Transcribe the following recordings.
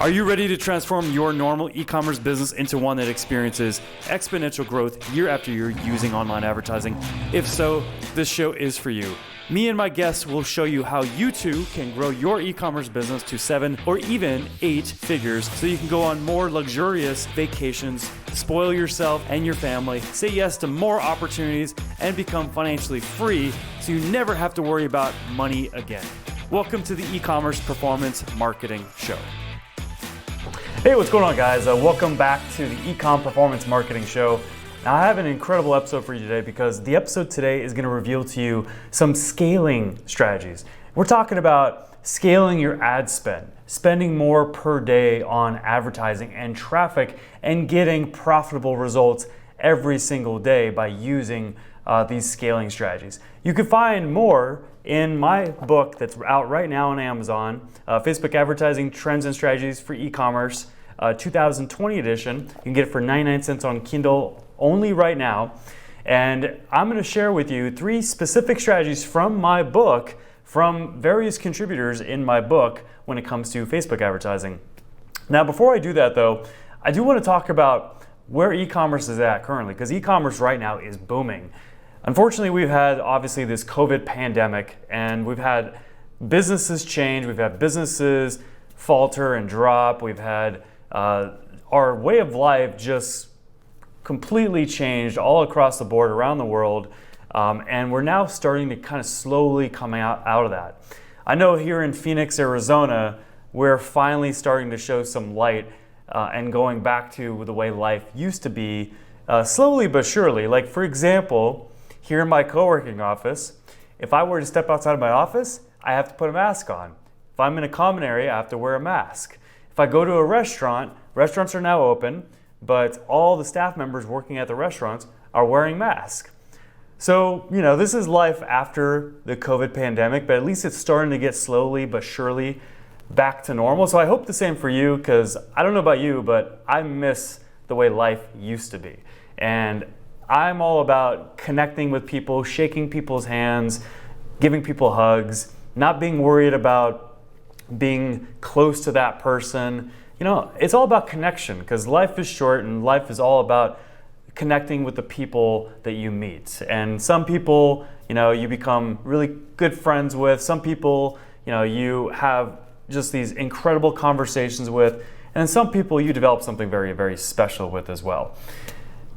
Are you ready to transform your normal e-commerce business into one that experiences exponential growth year after year using online advertising? If so, this show is for you. Me and my guests will show you how you too can grow your e-commerce business to 7 or even 8 figures so you can go on more luxurious vacations, spoil yourself and your family, say yes to more opportunities, and become financially free so you never have to worry about money again. Welcome to the E-commerce Performance Marketing Show. Hey, what's going on, guys? Welcome back to the Ecom Performance Marketing Show. Now, I have an incredible episode for you today because the episode today is going to reveal to you some scaling strategies. We're talking about scaling your ad spend, spending more per day on advertising and traffic, and getting profitable results every single day by using these scaling strategies. You can find more in my book that's out right now on Amazon, Facebook Advertising Trends and Strategies for E-commerce, 2020 edition. You can get it for 99 cents on Kindle only right now. And I'm going to share with you 3 specific strategies from my book, from various contributors in my book when it comes to Facebook advertising. Now, before I do that though, I do want to talk about where e-commerce is at currently, because e-commerce right now is booming. Unfortunately, we've had obviously this COVID pandemic, and we've had businesses change, we've had businesses falter and drop, we've had our way of life just completely changed all across the board around the world, and we're now starting to kind of slowly come out of that. I know here in Phoenix, Arizona, we're finally starting to show some light and going back to the way life used to be, slowly but surely. Like, for example, here in my co-working office, if I were to step outside of my office, I have to put a mask on. If I'm in a common area, I have to wear a mask. If I go to a restaurant, restaurants are now open, but all the staff members working at the restaurants are wearing masks. So, this is life after the COVID pandemic, but at least it's starting to get slowly but surely back to normal. So I hope the same for you, because I don't know about you, but I miss the way life used to be. And I'm all about connecting with people, shaking people's hands, giving people hugs, not being worried about being close to that person. It's all about connection, because life is short and life is all about connecting with the people that you meet. And some people, you become really good friends with. Some people, you have just these incredible conversations with. And some people you develop something very, very special with as well.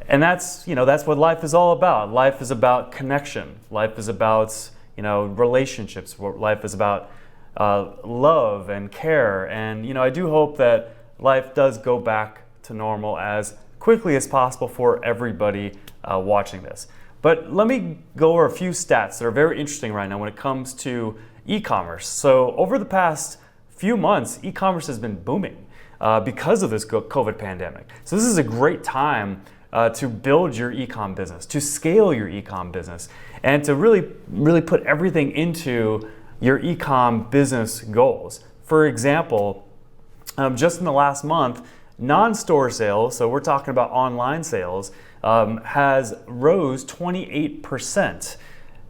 And that's what life is all about. Life is about connection. Life is about, relationships. Life is about love and care. And, I do hope that life does go back to normal as quickly as possible for everybody watching this. But let me go over a few stats that are very interesting right now when it comes to e-commerce. So over the past few months, e-commerce has been booming because of this COVID pandemic. So this is a great time to build your e-com business, to scale your e-com business, and to really put everything into your e-com business goals. For example, just in the last month, non-store sales, so we're talking about online sales, has rose 28%.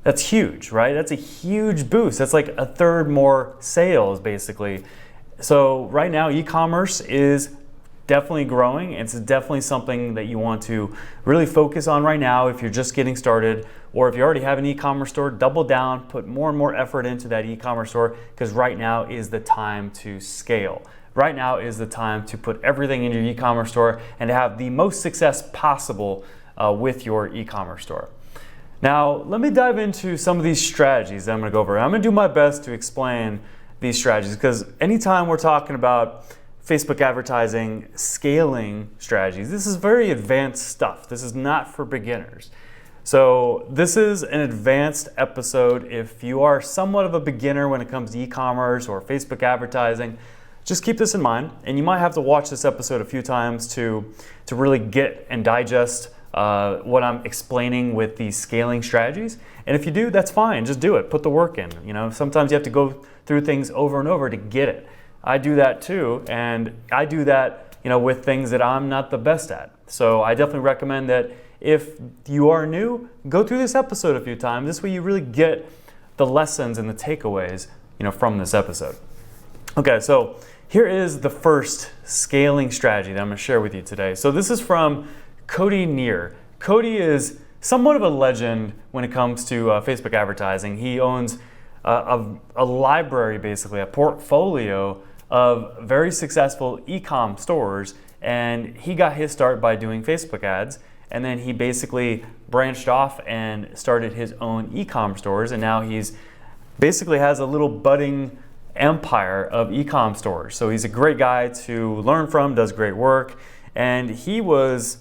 That's huge, right? That's a huge boost. That's like a third more sales, basically. So right now, e-commerce is definitely growing. It's definitely something that you want to really focus on right now if you're just getting started, or if you already have an e-commerce store, double down, put more and more effort into that e-commerce store, because right now is the time to scale. Right now is the time to put everything in your e-commerce store and to have the most success possible with your e-commerce store. Now, let me dive into some of these strategies that I'm going to go over. I'm going to do my best to explain these strategies, because anytime we're talking about Facebook advertising scaling strategies, this is very advanced stuff. This is not for beginners. So this is an advanced episode. If you are somewhat of a beginner when it comes to e-commerce or Facebook advertising, just keep this in mind, and you might have to watch this episode a few times to really get and digest what I'm explaining with these scaling strategies. And if you do, that's fine. Just do it. Put the work in. Sometimes you have to go through things over and over to get it. I do that too, and I do that, with things that I'm not the best at. So I definitely recommend that if you are new, go through this episode a few times. This way you really get the lessons and the takeaways, from this episode. Okay, so here is the first scaling strategy that I'm going to share with you today. So this is from Cody Neer. Cody is somewhat of a legend when it comes to Facebook advertising. He owns a library, basically, a portfolio of very successful e-com stores, and he got his start by doing Facebook ads, and then he basically branched off and started his own e-com stores, and now he's basically has a little budding empire of e-com stores. So he's a great guy to learn from, does great work, and he was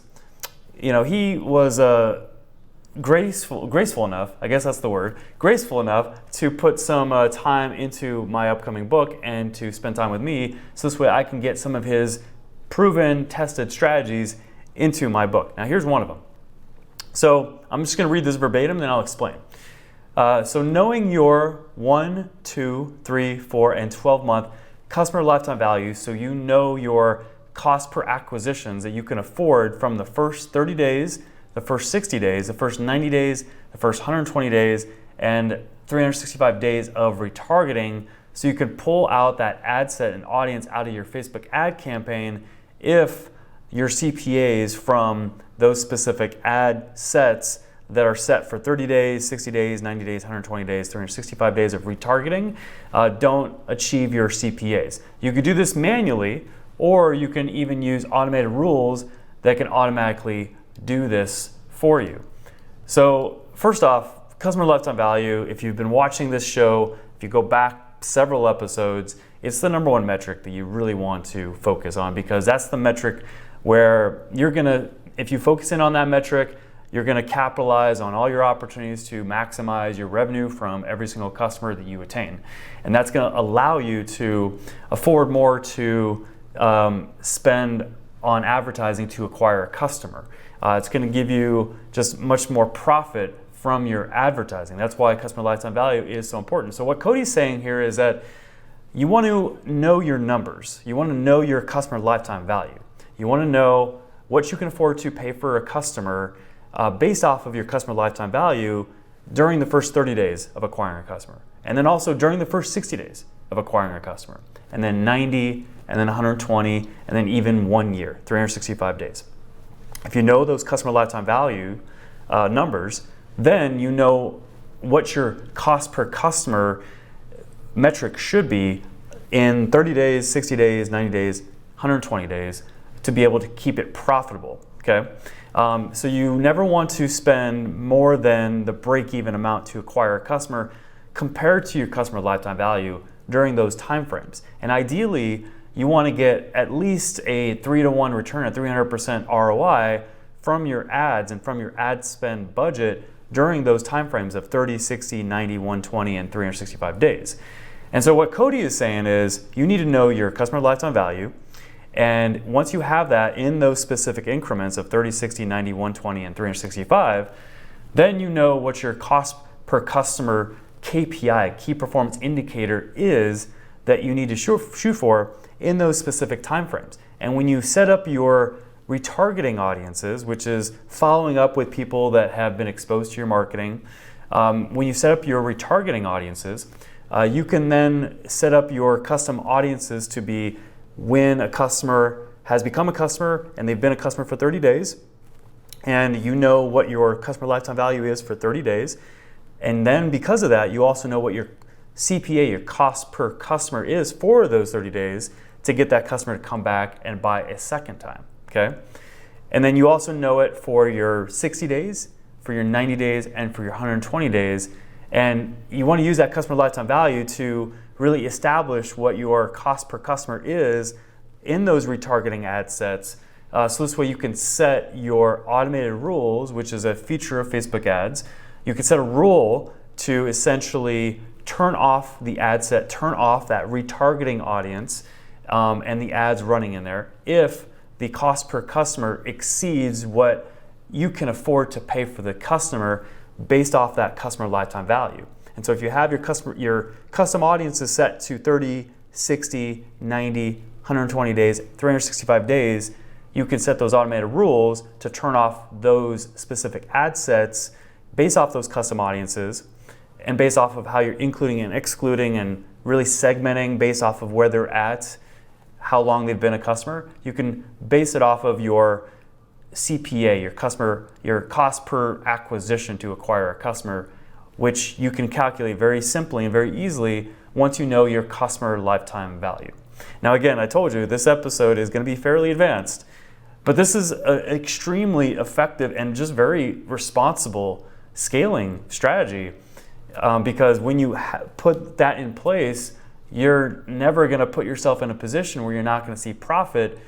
graceful enough, I guess that's the word, graceful enough to put some time into my upcoming book and to spend time with me, so this way I can get some of his proven, tested strategies into my book. Now here's one of them. So I'm just going to read this verbatim, then I'll explain. So knowing your 1, 2, 3, 4, and 12 month customer lifetime value, so you know your cost per acquisitions that you can afford from the first 30 days, the first 60 days, the first 90 days, the first 120 days, and 365 days of retargeting, so you can pull out that ad set and audience out of your Facebook ad campaign if your CPAs from those specific ad sets that are set for 30 days, 60 days, 90 days, 120 days, 365 days of retargeting don't achieve your CPAs. You could do this manually, or you can even use automated rules that can automatically do this for you. So first off, customer lifetime value, if you've been watching this show, if you go back several episodes, it's the number one metric that you really want to focus on, because that's the metric where if you focus in on that metric, you're going to capitalize on all your opportunities to maximize your revenue from every single customer that you attain. And that's going to allow you to afford more to spend on advertising to acquire a customer. It's going to give you just much more profit from your advertising. That's why customer lifetime value is so important. So what Cody's saying here is that you want to know your numbers. You want to know your customer lifetime value. You want to know what you can afford to pay for a customer based off of your customer lifetime value during the first 30 days of acquiring a customer. And then also during the first 60 days of acquiring a customer. And then 90, and then 120, and then even 1 year, 365 days. If you know those customer lifetime value numbers, then you know what your cost per customer metric should be in 30 days, 60 days, 90 days, 120 days to be able to keep it profitable, okay? So you never want to spend more than the break-even amount to acquire a customer compared to your customer lifetime value during those time frames. And ideally, you want to get at least a 3-to-1 return, a 300% ROI from your ads and from your ad spend budget during those time frames of 30, 60, 90, 120, and 365 days. And so what Cody is saying is you need to know your customer lifetime value, and once you have that in those specific increments of 30, 60, 90, 120, and 365, then you know what your cost per customer KPI, key performance indicator, is that you need to shoot for in those specific timeframes. And when you set up your retargeting audiences, which is following up with people that have been exposed to your marketing, when you set up your retargeting audiences, you can then set up your custom audiences to be when a customer has become a customer and they've been a customer for 30 days, and you know what your customer lifetime value is for 30 days. And then because of that, you also know what your CPA, your cost per customer, is for those 30 days to get that customer to come back and buy a second time, okay? And then you also know it for your 60 days, for your 90 days, and for your 120 days. And you want to use that customer lifetime value to really establish what your cost per customer is in those retargeting ad sets. So this way you can set your automated rules, which is a feature of Facebook ads. You can set a rule to essentially turn off the ad set, turn off that retargeting audience and the ads running in there if the cost per customer exceeds what you can afford to pay for the customer based off that customer lifetime value. And so if you have your custom audiences set to 30, 60, 90, 120 days, 365 days, you can set those automated rules to turn off those specific ad sets based off those custom audiences and based off of how you're including and excluding and really segmenting based off of where they're at how long they've been a customer. You can base it off of your CPA, your cost per acquisition to acquire a customer, which you can calculate very simply and very easily once you know your customer lifetime value. Now again, I told you this episode is going to be fairly advanced, but this is an extremely effective and just very responsible scaling strategy, because when you put that in place, you're never going to put yourself in a position where you're not going to see profit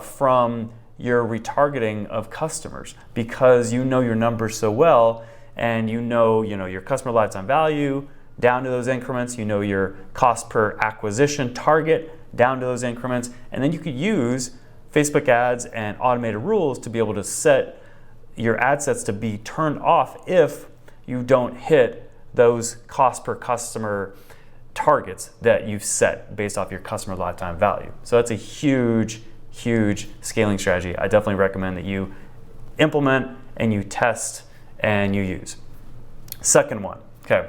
from your retargeting of customers, because you know your numbers so well, and you know your customer lifetime value down to those increments, you know your cost per acquisition target down to those increments, and then you could use Facebook ads and automated rules to be able to set your ad sets to be turned off if you don't hit those cost per customer targets that you've set based off your customer lifetime value. So that's a huge scaling strategy. I definitely recommend that you implement and you test and you use. Second one, okay.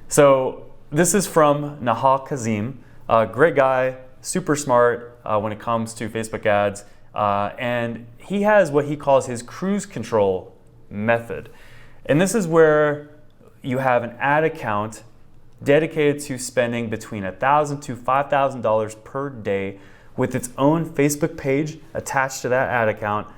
So this is from Nahal Kazim, a great guy, super smart when it comes to Facebook ads, and he has what he calls his cruise control method. And this is where you have an ad account dedicated to spending between $1,000 to $5,000 per day with its own Facebook page attached to that ad account,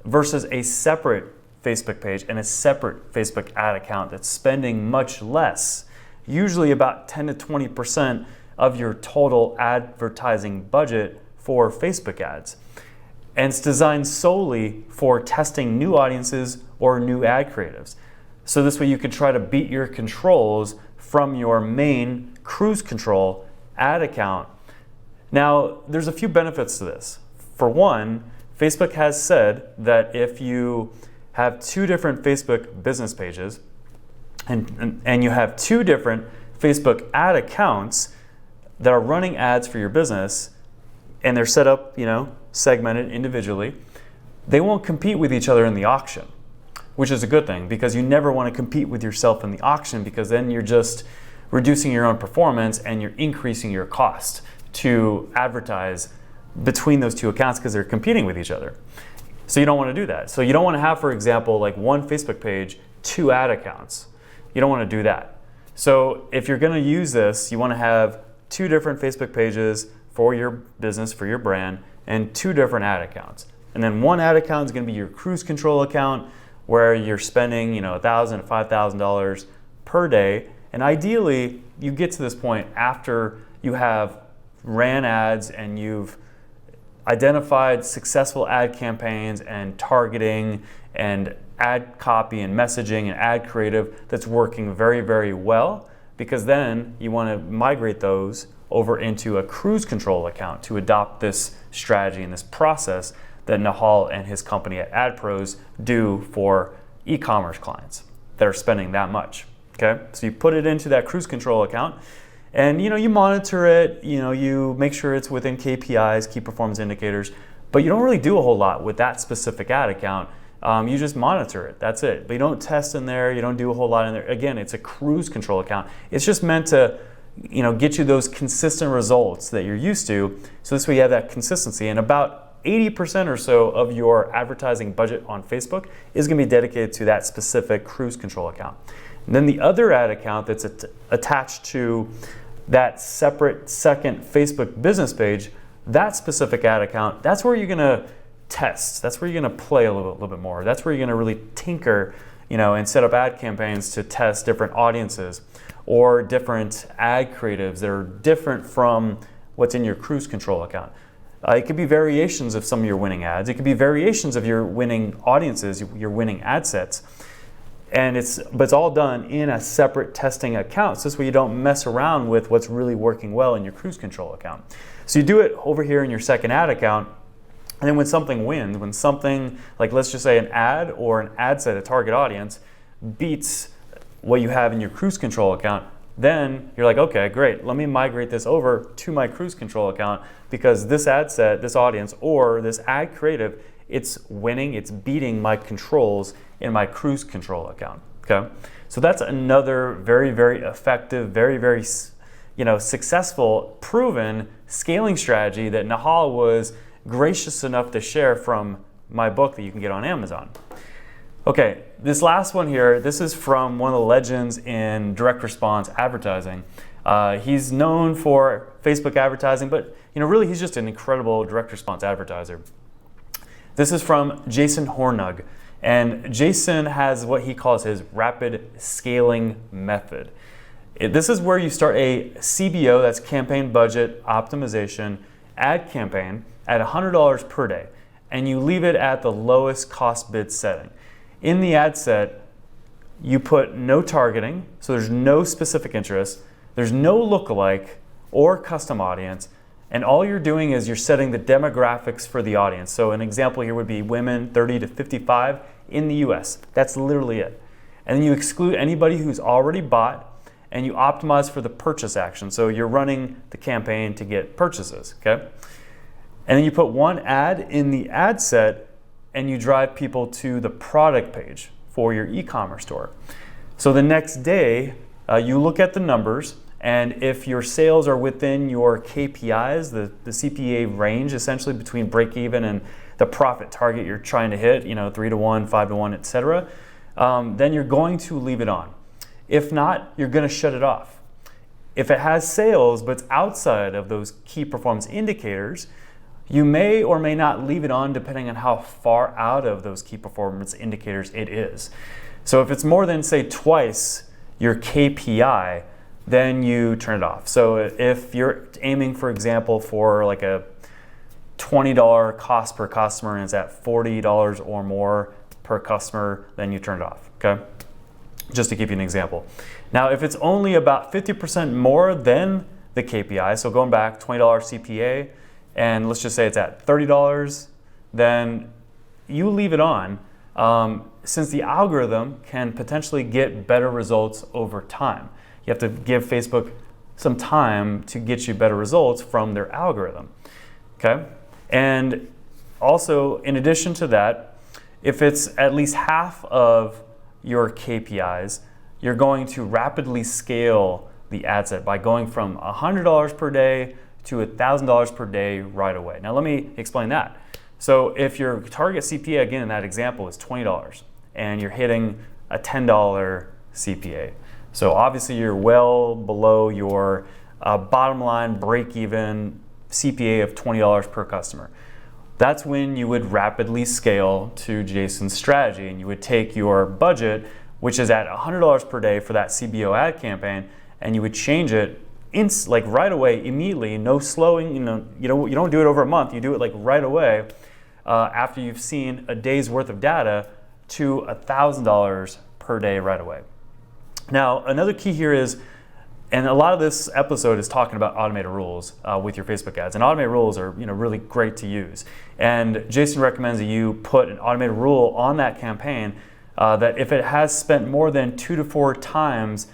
versus a separate Facebook page and a separate Facebook ad account that's spending much less, usually about 10 to 20% of your total advertising budget for Facebook ads. And it's designed solely for testing new audiences or new ad creatives. So this way you could try to beat your controls from your main cruise control ad account. Now, there's a few benefits to this. For one, Facebook has said that if you have two different Facebook business pages and you have two different Facebook ad accounts that are running ads for your business, and they're set up, segmented individually, they won't compete with each other in the auction, which is a good thing, because you never want to compete with yourself in the auction, because then you're just reducing your own performance and you're increasing your cost to advertise between those two accounts, because they're competing with each other. So you don't want to do that. So you don't want to have, for example, like one Facebook page, two ad accounts. You don't want to do that. So if you're going to use this, you want to have two different Facebook pages for your business, for your brand, and two different ad accounts. And then one ad account is going to be your cruise control account, where you're spending $1,000 to $5,000 per day. And ideally, you get to this point after you have ran ads and you've identified successful ad campaigns and targeting and ad copy and messaging and ad creative that's working very, very well, because then you want to migrate those over into a cruise control account to adopt this strategy and this process that Nahal and his company at AdPros do for e-commerce clients that are spending that much. Okay, so you put it into that cruise control account, and you monitor it. You make sure it's within KPIs, key performance indicators, but you don't really do a whole lot with that specific ad account. You just monitor it. That's it. But you don't test in there. You don't do a whole lot in there. Again, it's a cruise control account. It's just meant to get you those consistent results that you're used to. So this way you have that consistency, and about 80% or so of your advertising budget on Facebook is going to be dedicated to that specific cruise control account. And then the other ad account that's attached to that separate second Facebook business page, that specific ad account, that's where you're going to test. That's where you're going to play a little bit more. That's where you're going to really tinker, and set up ad campaigns to test different audiences or different ad creatives that are different from what's in your cruise control account. It could be variations of some of your winning ads. It could be variations of your winning audiences, your winning ad sets. But it's all done in a separate testing account. So this way you don't mess around with what's really working well in your cruise control account. So you do it over here in your second ad account. And then when something wins, when something, like let's just say an ad or an ad set, a target audience, beats what you have in your cruise control account, then you're like, okay, great, let me migrate this over to my cruise control account, because this ad set, this audience, or this ad creative, it's winning, it's beating my controls in my cruise control account. Okay, so that's another very, very effective, very, very successful, proven scaling strategy that Nahal was gracious enough to share from my book that you can get on Amazon. Okay, this last one here, this is from one of the legends in direct response advertising. He's known for Facebook advertising, but really he's just an incredible direct response advertiser. This is from Jason Hornung, and Jason has what he calls his rapid scaling method. This is where you start a CBO, that's campaign budget optimization, ad campaign at $100 per day, and you leave it at the lowest cost bid setting. In the ad set, you put no targeting, so there's no specific interest, there's no lookalike or custom audience, and all you're doing is you're setting the demographics for the audience. So an example here would be women 30 to 55 in the US. That's literally it. And then you exclude anybody who's already bought, and you optimize for the purchase action. So you're running the campaign to get purchases, okay? And then you put one ad in the ad set, and you drive people to the product page for your e-commerce store. So the next day, you look at the numbers, and if your sales are within your KPIs, the CPA range, essentially between break even and the profit target you're trying to hit, 3 to 1, 5 to 1, etc., then you're going to leave it on. If not, you're going to shut it off. If it has sales, but it's outside of those key performance indicators, you may or may not leave it on depending on how far out of those key performance indicators it is. So if it's more than, say, twice your KPI, then you turn it off. So if you're aiming, for example, for like a $20 cost per customer and it's at $40 or more per customer, then you turn it off, okay? Just to give you an example. Now, if it's only about 50% more than the KPI, so going back, $20 CPA, and let's just say it's at $30, then you leave it on, since the algorithm can potentially get better results over time. You have to give Facebook some time to get you better results from their algorithm, okay? And also, in addition to that, if it's at least half of your KPIs, you're going to rapidly scale the ad set by going from $100 per day to $1,000 per day right away. Now let me explain that. So if your target CPA, again in that example, is $20 and you're hitting a $10 CPA, so obviously you're well below your bottom line break-even CPA of $20 per customer. That's when you would rapidly scale to Jason's strategy, and you would take your budget, which is at $100 per day for that CBO ad campaign, and you would change it like right away, immediately, no slowing. You don't do it over a month. You do it like right away after you've seen a day's worth of data to $1,000 per day right away. Now, another key here is, and a lot of this episode is talking about automated rules with your Facebook ads, and automated rules are really great to use. And Jason recommends that you put an automated rule on that campaign that if it has spent more than 2 to 4 times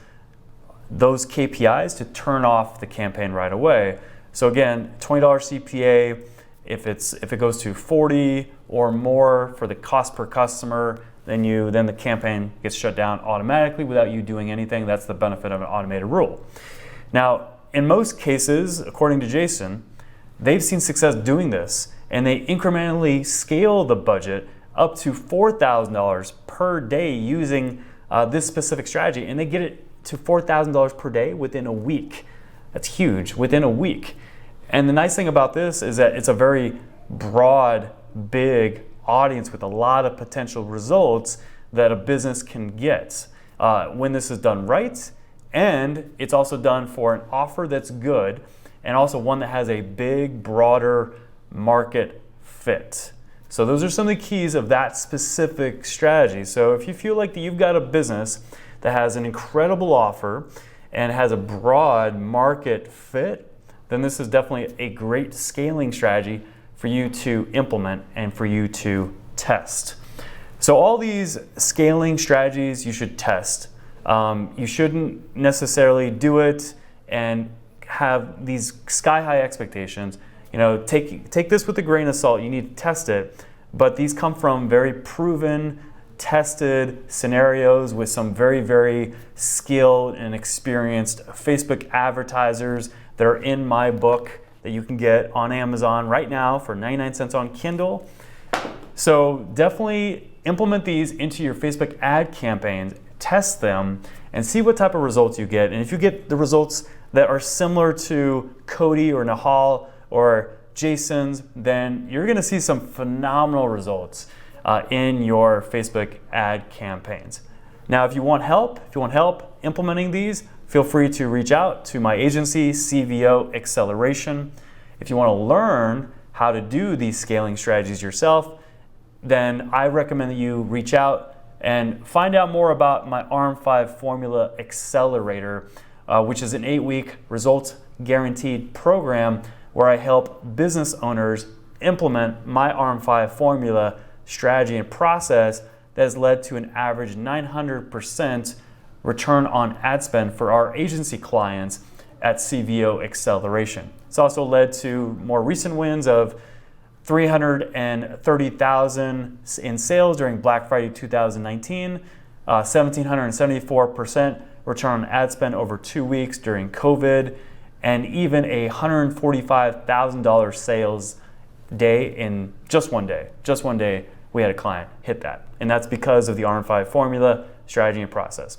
those KPIs, to turn off the campaign right away. So again, $20 CPA, if it goes to 40 or more for the cost per customer, then the campaign gets shut down automatically without you doing anything. That's the benefit of an automated rule. Now, in most cases, according to Jason, they've seen success doing this, and they incrementally scale the budget up to $4,000 per day using this specific strategy, and they get it to $4,000 per day within a week. That's huge, within a week. And the nice thing about this is that it's a very broad, big audience with a lot of potential results that a business can get when this is done right, and it's also done for an offer that's good, and also one that has a big, broader market fit. So those are some of the keys of that specific strategy. So if you feel like that you've got a business that has an incredible offer and has a broad market fit, then this is definitely a great scaling strategy for you to implement and for you to test. So all these scaling strategies you should test. You shouldn't necessarily do it and have these sky-high expectations. Take this with a grain of salt. You need to test it, but these come from very proven, tested scenarios with some very, very skilled and experienced Facebook advertisers that are in my book that that you can get on Amazon right now for 99 cents on Kindle. So definitely implement these into your Facebook ad campaigns, test them, and see what type of results you get. And if you get the results that are similar to Cody or Nahal or Jason's, then you're gonna see some phenomenal results in your Facebook ad campaigns. Now, if you want help implementing these, feel free to reach out to my agency, CVO Acceleration. If you want to learn how to do these scaling strategies yourself, then I recommend that you reach out and find out more about my RM5 Formula Accelerator, which is an 8-week results guaranteed program where I help business owners implement my RM5 formula strategy and process that has led to an average 900% return on ad spend for our agency clients at CVO Acceleration. It's also led to more recent wins of $330,000 in sales during Black Friday 2019, 1,774% return on ad spend over 2 weeks during COVID, and even a $145,000 sales day in just one day. Just one day, we had a client hit that. And that's because of the RM5 formula, strategy, and process.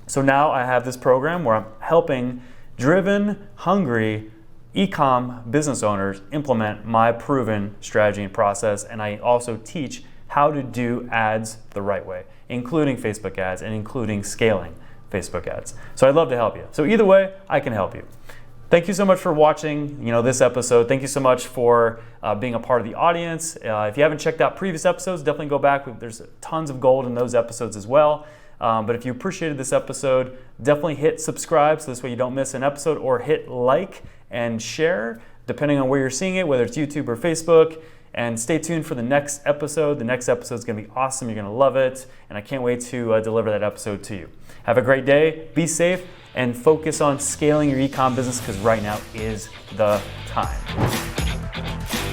So now I have this program where I'm helping driven, hungry e-com business owners implement my proven strategy and process. And I also teach how to do ads the right way, including Facebook ads and including scaling Facebook ads. So I'd love to help you. So either way, I can help you. Thank you so much for watching this episode. Thank you so much for being a part of the audience. If you haven't checked out previous episodes, definitely go back. There's tons of gold in those episodes as well. But if you appreciated this episode, definitely hit subscribe so this way you don't miss an episode, or hit like and share, depending on where you're seeing it, whether it's YouTube or Facebook. And stay tuned for the next episode. The next episode is going to be awesome. You're going to love it. And I can't wait to deliver that episode to you. Have a great day. Be safe and focus on scaling your e-com business, because right now is the time.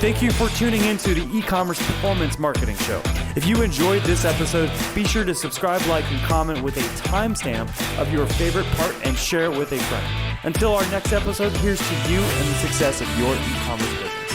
Thank you for tuning into the e-commerce performance marketing show. If you enjoyed this episode, be sure to subscribe, like, and comment with a timestamp of your favorite part and share it with a friend. Until our next episode, here's to you and the success of your e-commerce business.